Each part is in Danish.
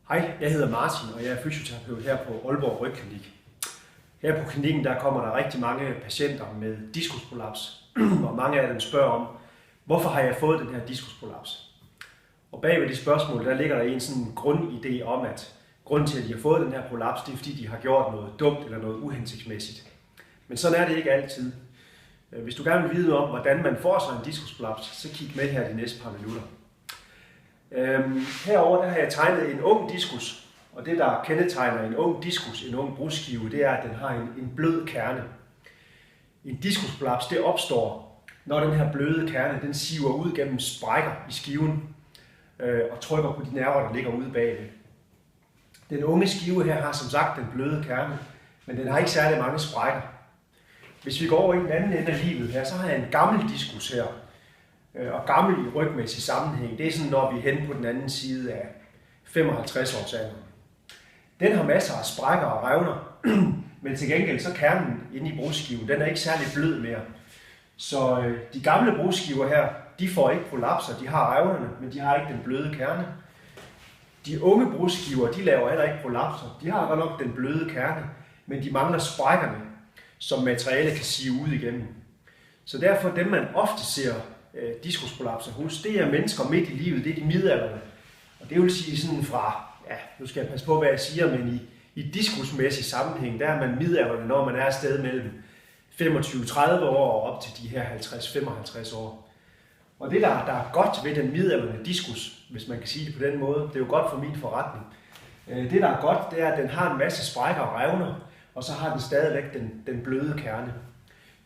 Hej, jeg hedder Martin, og jeg er fysioterapeut her på Aalborg Rygklinik. Her på klinikken der kommer der rigtig mange patienter med diskusprolaps, og mange af dem spørger om, hvorfor har jeg fået den her diskusprolaps? Og bagved det spørgsmål, der ligger der en sådan grundidé om, at grunden til, at de har fået den her prolaps, det er fordi, de har gjort noget dumt eller noget uhensigtsmæssigt. Men sådan er det ikke altid. Hvis du gerne vil vide om, hvordan man får sig en diskusprolaps, så kig med her de næste par minutter. Herover der har jeg tegnet en ung diskus, og det der kendetegner en ung diskus, en ung brudskive, det er, at den har en blød kerne. En diskusprolaps det opstår, når den her bløde kerne den siver ud gennem sprækker i skiven og trykker på de nerver, der ligger ude bagved. Den unge skive her har som sagt den bløde kerne, men den har ikke særlig mange sprækker. Hvis vi går over i den anden ende af livet her, så har jeg en gammel diskus her. Og gammel i rygmæssig sammenhæng, det er sådan, når vi er henne på den anden side af 55 års alderen. Den har masser af sprækker og revner, men til gengæld så kernen inde i brudskiven, den er ikke særlig blød mere. Så de gamle brudskiver her, de får ikke prolapser, de har revnerne, men de har ikke den bløde kerne. De unge brudskiver, de laver heller ikke prolapser, de har godt nok den bløde kerne, men de mangler sprækkerne, som materiale kan sive ud igennem. Så derfor dem man ofte ser diskusprolapser hos, det er mennesker midt i livet, det er de midaldrende. Og det vil sige sådan fra, ja, nu skal jeg passe på, hvad jeg siger, men i diskusmæssig sammenhæng, der er man midaldrende, når man er et sted mellem 25-30 år og op til de her 50-55 år. Og det, der er godt ved den midaldrende diskus, hvis man kan sige det på den måde, det er jo godt for min forretning. Det, der er godt, det er, at den har en masse sprækker og revner, og så har den stadigvæk den bløde kerne.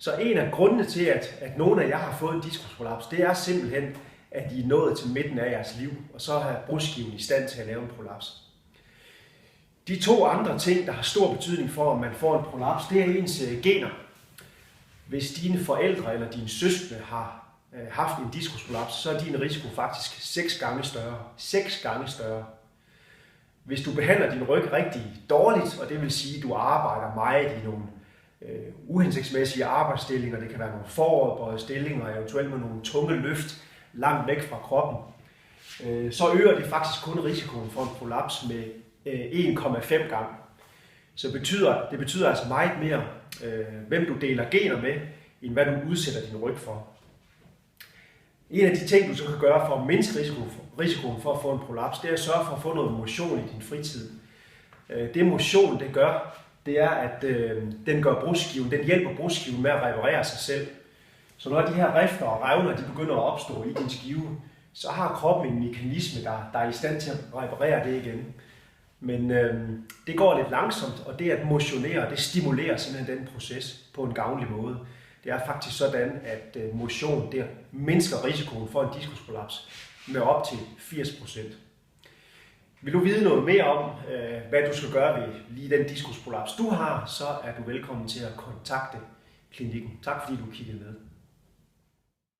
Så en af grundene til, at nogle af jer har fået en diskusprolaps, det er simpelthen, at I er nået til midten af jeres liv, og så har brudskiven i stand til at lave en prolaps. De to andre ting, der har stor betydning for, om man får en prolaps, det er ens gener. Hvis dine forældre eller dine søskende har haft en diskusprolaps, så er din risiko faktisk 6 gange større. 6 gange større. Hvis du behandler din ryg rigtig dårligt, og det vil sige, at du arbejder meget i nogle uhensigtsmæssige arbejdsstillinger, det kan være nogle foroverbøjede stillinger, eventuelt med nogle tunge løft langt væk fra kroppen, så øger det faktisk kun risikoen for en prolaps med 1,5 gange. Så det betyder altså meget mere, hvem du deler gener med, end hvad du udsætter din ryg for. En af de ting, du så kan gøre for at mindske risikoen for at få en prolaps, det er at sørge for at få noget motion i din fritid. Det motion, det gør, det er, at den hjælper brudskiven med at reparere sig selv. Så når de her rifter og revner, de begynder at opstå i din skive, så har kroppen en mekanisme, der er i stand til at reparere det igen. Men det går lidt langsomt, og det at motionere, det stimulerer simpelthen den proces på en gavnlig måde. Det er faktisk sådan, at motion det mindsker risikoen for en diskusprolaps med op til 80%. Vil du vide noget mere om, hvad du skal gøre ved lige den diskusprolaps, du har, så er du velkommen til at kontakte klinikken. Tak fordi du kiggede med.